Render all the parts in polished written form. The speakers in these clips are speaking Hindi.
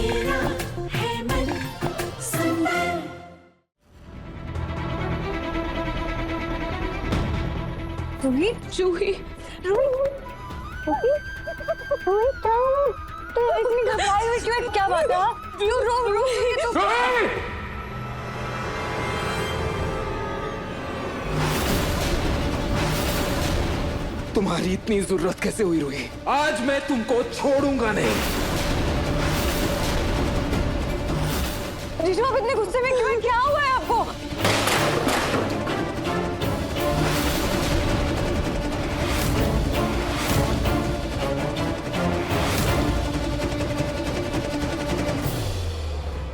मेरा है मन सुंदर। रूही, रूही, रूही, रूही, रूही, क्या हुआ? तो इतनी घबराई हुई क्यों? क्या बात है? रो रो रो तो तुम्हारी इतनी जरूरत कैसे हुई रूही? आज मैं तुमको छोड़ूंगा नहीं। जीजू, आप इतने गुस्से में क्यों हैं? क्या हुआ है आपको?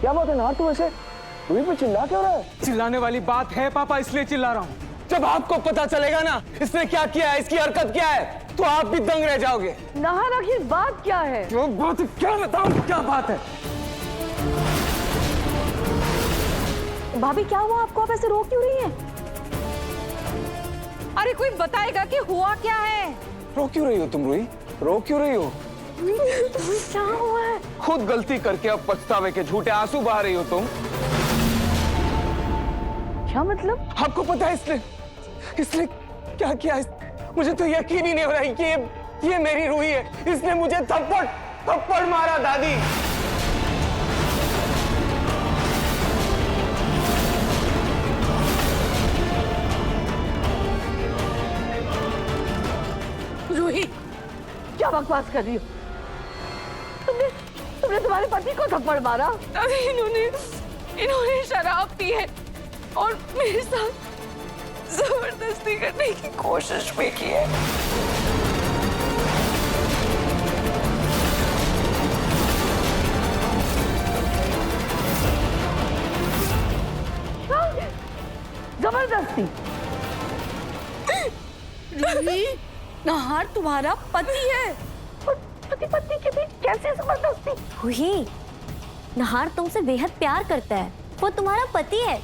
क्या बात है ना तू ऐसे रूही पे चिल्ला क्यों रहा है? चिल्लाने वाली बात है पापा, इसलिए चिल्ला रहा हूँ। जब आपको पता चलेगा ना इसने क्या किया है, इसकी हरकत क्या है, तो आप भी दंग रह जाओगे। नाहर, आखिर बात क्या है? जो बात क्या बताऊं, क्या बात है? भाभी, क्या हुआ आपको? आप ऐसे रो क्यों रही हैं? अरे कोई बताएगा कि हुआ क्या है? रो क्यों रही हो तुम रूही? रो क्यों रही हो? क्या हुआ है? खुद गलती करके अब पछतावे के झूठे आंसू बहा रही हो तुम। क्या मतलब? आपको पता है इसने क्या किया? मुझे तो यकीन ही नहीं हो रहा है कि ये मेरी रूही है। इसने मुझे थप्पड़ मारा दादी। रूही, क्या बकवास कर रही हो? तुमने तुम्हारे पति को थप्पड़ मारा? अरे इन्होंने शराब पी है और मेरे साथ जबरदस्ती करने की कोशिश भी की है। जबरदस्ती? रूही, नाहर तुम्हारा पति है और पति पत्नी के बीच कैसे जबरदस्ती? रूही, नाहर तुमसे बेहद प्यार करता है। वो तुम्हारा पति है।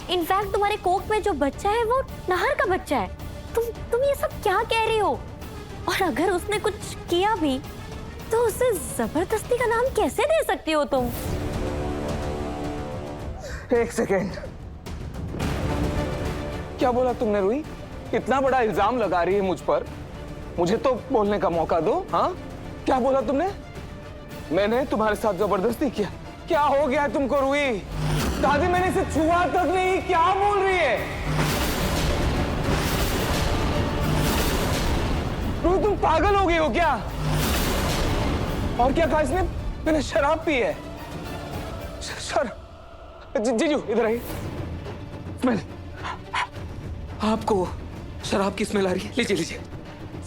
इनफैक्ट तुम्हारे कोख में जो बच्चा है वो नाहर का बच्चा है। तुम ये सब क्या कह रही हो? और अगर उसने कुछ किया भी तो उसे जबरदस्ती का नाम कैसे दे सकती हो तुम? एक सेकेंड, क्या बोला तुमने रूही? इतना बड़ा इल्जाम लगा रही है मुझ पर, मुझे तो बोलने का मौका दो। हाँ, क्या बोला तुमने? मैंने तुम्हारे साथ जबरदस्ती किया? क्या हो गया है तुमको रूही? दादी, मैंने इसे छुआ तक नहीं। क्या बोल रही है रूही? तुम पागल हो गई हो क्या? और क्या कहा इसने? मैंने शराब पी है। जीजू इधर आइए। स्मेल, आपको शराब की स्मेल आ रही है? लीजिए लीजिए,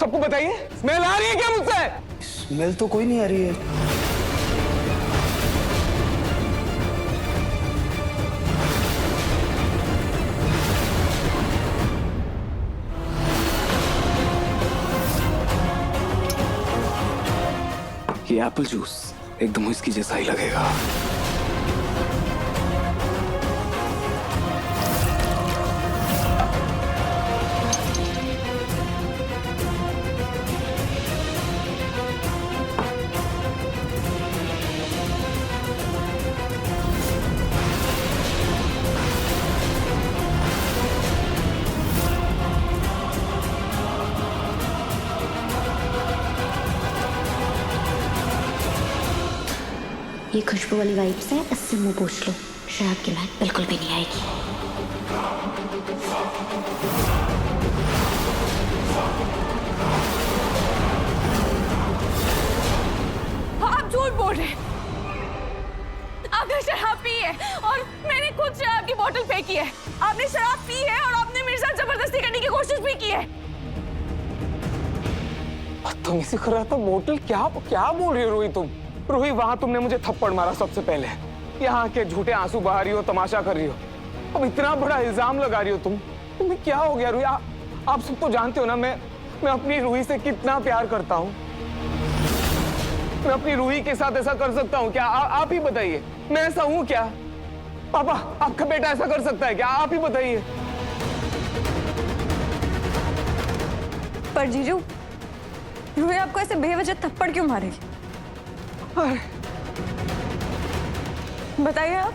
सबको बताइए, स्मेल आ रही है क्या मुझसे? स्मेल तो कोई नहीं आ रही है। ये एप्पल जूस एकदम इसकी जैसा ही लगेगा। ये खुशबू वाली वाइब्स है, इससे मुंह पोंछ लो, शराब की महक बिल्कुल भी नहीं आएगी। आप झूठ बोल रहे हैं। आपने शराब पी है और मैंने खुद शराब की बोतल फेंकी है। आपने शराब पी है और आपने मेरे साथ जबरदस्ती करने की कोशिश भी की है। बदतमीजी कर रहा था। बोतल? क्या बोल रही हो रूही तुम? रूही, वहां तुमने मुझे थप्पड़ मारा सबसे पहले, यहाँ के झूठे आंसू बहा रही हो, तमाशा कर रही हो, अब इतना बड़ा इल्जाम लगा रही हो तुम। तुम्हें क्या हो गया रूही? आप सब तो जानते हो ना मैं अपनी रूही से कितना प्यार करता हूँ। मैं अपनी रूही के साथ ऐसा कर सकता हूँ क्या? आप ही बताइए, मैं ऐसा हूँ क्या? पापा, आपका बेटा ऐसा कर सकता है क्या? आप ही बताइए। पर जीजू, रूही आपको ऐसे बेवजह थप्पड़ क्यों मारेगी? बताइए आप,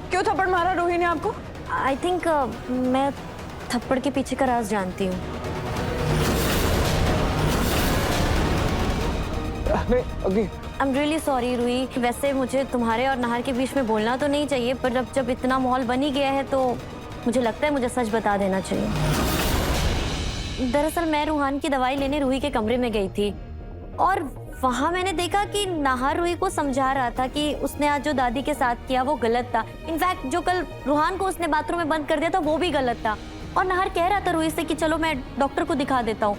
क्यों थप्पड़ मारा रूही ने आपको? आई थिंक मैं थप्पड़ के पीछे का राज जानती हूँ। नहीं Agni, I am really sorry Ruhi. वैसे मुझे तुम्हारे और नाहर के बीच में बोलना तो नहीं चाहिए, पर जब इतना माहौल बन ही गया है तो मुझे लगता है मुझे सच बता देना चाहिए। दरअसल मैं रूहान की दवाई लेने रूही के कमरे में गई थी और वहाँ मैंने देखा कि नाहर रूही को समझा रहा था कि उसने आज जो दादी के साथ किया वो गलत था। इनफैक्ट जो कल रूहान को उसने बाथरूम में बंद कर दिया था वो भी गलत था। और नाहर कह रहा था रूही से कि चलो मैं डॉक्टर को दिखा देता हूँ,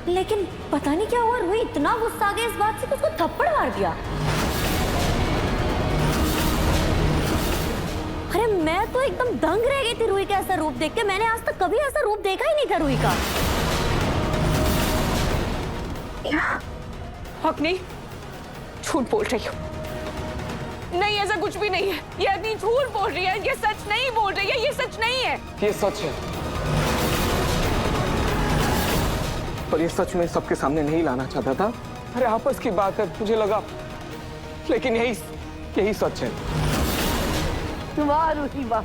लेकिन पता नहीं क्या हुआ, रूही इतना गुस्सा आ गया इस बात से कि उसको थप्पड़ मार दिया। अरे मैं तो एकदम दंग रह गई थी रूही का ऐसा रूप देख के। मैंने आज तक कभी ऐसा रूप देखा ही नहीं था रूही का। अपनी झूठ बोल रही हो। नहीं, ऐसा कुछ भी नहीं है। ये अपनी झूठ बोल रही है, ये सच नहीं बोल रही है, ये सच नहीं है। ये सच है, पर ये सच में सबके सामने नहीं लाना चाहता था। अरे आपस की बात है, मुझे लगा, लेकिन यही सच है। वाह रूही वाह,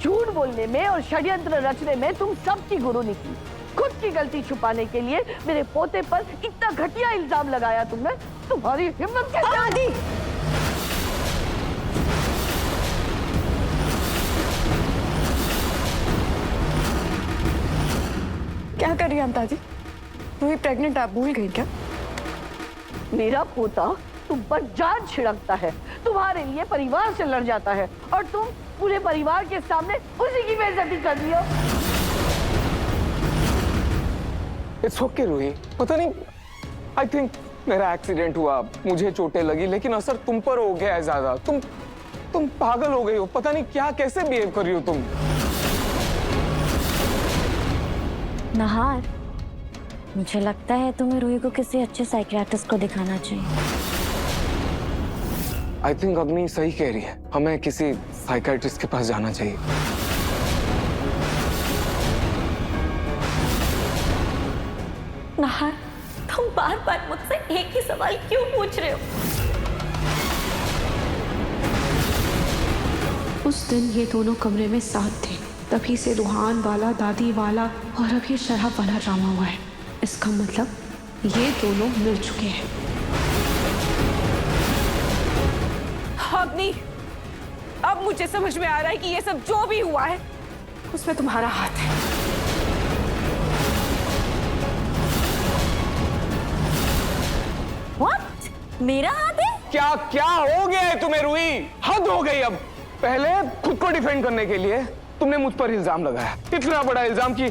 झूठ बोलने में और षड्यंत्र रचने में तुम सबकी गुरु निकली। खुद की गलती छुपाने के लिए मेरे पोते पर इतना घटिया इल्जाम लगाया तुमने। तुम्हारी हिम्मत कैसे? दादी, क्या कर रही हैं दादी? रूही प्रेग्नेंट, आप भूल गई क्या? मेरा पोता तुम पर जान छिड़कता है, तुम्हारे लिए परिवार से लड़ जाता है और तुम पूरे परिवार के सामने उसी की बेइज्जती कर रही हो। इट्स ओके रूही, पता नहीं, आई थिंक मेरा एक्सीडेंट हुआ, मुझे चोटें लगी, लेकिन असर तुम पर हो गया है ज्यादा। तुम पागल हो गई हो, पता नहीं क्या कैसे बिहेव कर रही हो तुम। नाहर, मुझे लगता है तुम्हें रूही को किसी अच्छे साइकियाट्रिस्ट को दिखाना चाहिए। आई थिंक अग्नि सही कह रही है, हमें किसी साइकियाट्रिस्ट के पास जाना चाहिए। नाहर, तुम बार बार मुझसे एक ही सवाल क्यों पूछ रहे हो? उस दिन ये दोनों कमरे में साथ थे, तभी से रूहान वाला, दादी वाला और अब ये शराब वाला ड्रामा हुआ है। इसका मतलब ये दोनों मिल चुके हैं। अपनी, अब मुझे समझ में आ रहा है कि ये सब जो भी हुआ है उसमें तुम्हारा हाथ है। What? मेरा हाथ है? क्या क्या हो गया है तुम्हें रूही? हद हो गई अब। पहले खुद को डिफेंड करने के लिए तुमने मुझ पर इल्जाम लगाया, इतना बड़ा इल्जाम कि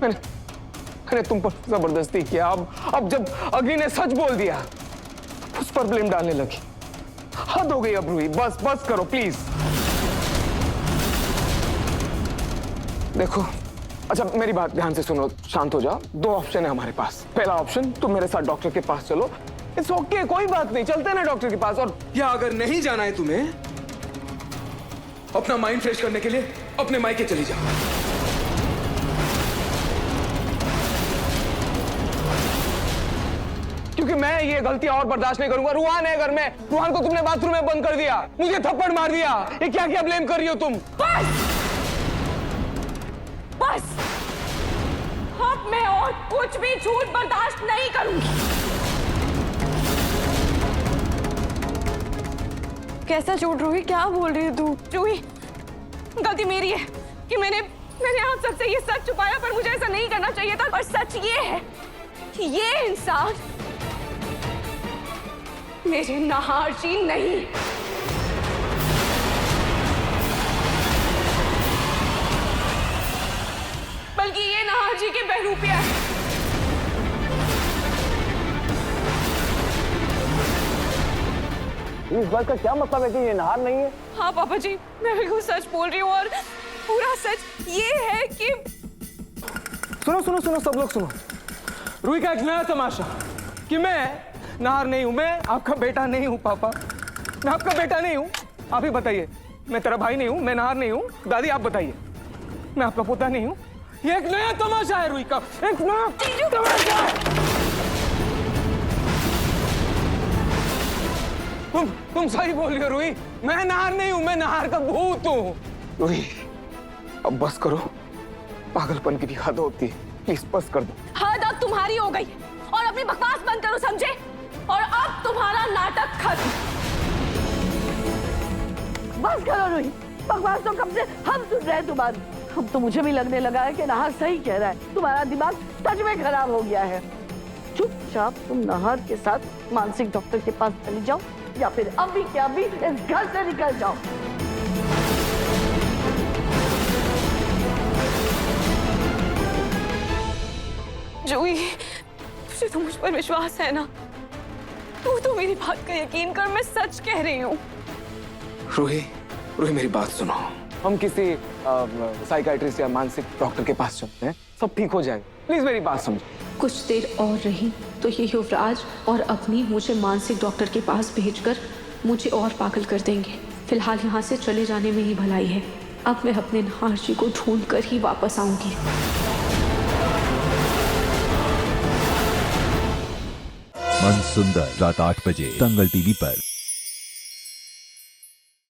मैंने तुम पर जबरदस्ती किया। अब जब अग्नि ने सच बोल दिया, उस पर ब्लेम डालने लगी। हद हो गई अब रूही, बस करो प्लीज। देखो, अच्छा मेरी बात ध्यान से सुनो, शांत हो जाओ। दो ऑप्शन है हमारे पास। पहला ऑप्शन, तुम मेरे साथ डॉक्टर के पास चलो। इट्स ओके, कोई बात नहीं, चलते ना डॉक्टर के पास। और या अगर नहीं जाना है तुम्हें, अपना माइंड फ्रेश करने के लिए अपने मायके चली जाओ। क्योंकि मैं ये गलती और बर्दाश्त नहीं करूंगा। रूहान है घर में, रूहान को तुमने बाथरूम में बंद कर दिया, मुझे थप्पड़ मार दिया। ये क्या क्या ब्लेम कर रही हो तुम? बस, अब मैं और कुछ भी झूठ बर्दाश्त नहीं करूंगी। कैसा झूठ रूही? क्या बोल रही है तू? रूही, गलती मेरी है कि मैंने आप सबसे ये सच छुपाया, पर मुझे ऐसा नहीं करना चाहिए था। और सच ये है कि ये इंसान मेरे नाहर जी नहीं, बल्कि ये नाहर जी के बहरूपिया है। इस बात का क्या मतलब है कि ये नाहर नहीं है? हाँ पापा जी, मैं बिल्कुल सच बोल रही हूँ और पूरा सच ये है कि सुनो सुनो सुनो, सब लोग सुनो। रूही का एक नया तमाशा कि मैं नाहर नहीं हूं, मैं आपका बेटा नहीं हूं। पापा, मैं आपका बेटा नहीं हूं। आप ही बताइए, मैं तेरा भाई नहीं हूं, मैं नाहर नहीं हूं। दादी आप बताइए, मैं आपका पोता नहीं हूं। ये एक नया तमाशा है रूही का, एक नया तमाशा है। तुम सही बोल रही हो रूही। मैं नाहर नहीं हूं, मैं नाहर का भूत हूँ। रूही अब बस करो, पागलपन की भी हद होती है, प्लीज बस कर दो। हद अब तुम्हारी हो गई और अपनी बकवास बंद करो, समझे? और अब तुम्हारा नाटक खत्म। बस करो रूही, बकवास तो कब से हम सुन रहे हैं तुम्हारी। अब तो मुझे भी लगने लगा है कि नाहर सही कह रहा है, तुम्हारा दिमाग सच में खराब हो गया है। चुपचाप तुम नाहर के साथ मानसिक डॉक्टर के पास चली जाओ या फिर अभी के अभी इस घर से निकल जाओ। जूही, तुझे तो मुझ पर विश्वास है ना? तू तो मेरी बात का यकीन कर, मैं सच कह रही हूँ। रूही रूही मेरी बात सुनो, हम किसी साइकाइट्रिस्ट या मानसिक डॉक्टर के पास चलते हैं, सब ठीक हो जाएगा। प्लीज मेरी बात समझो। कुछ देर और रही तो ये युवराज और अपनी मुझे मानसिक डॉक्टर के पास भेजकर मुझे और पागल कर देंगे। फिलहाल यहाँ से चले जाने में ही भलाई है। अब मैं अपने नाहर जी को ढूंढ कर ही वापस आऊंगी। मन सुंदर रात 8 बजे दंगल टीवी पर।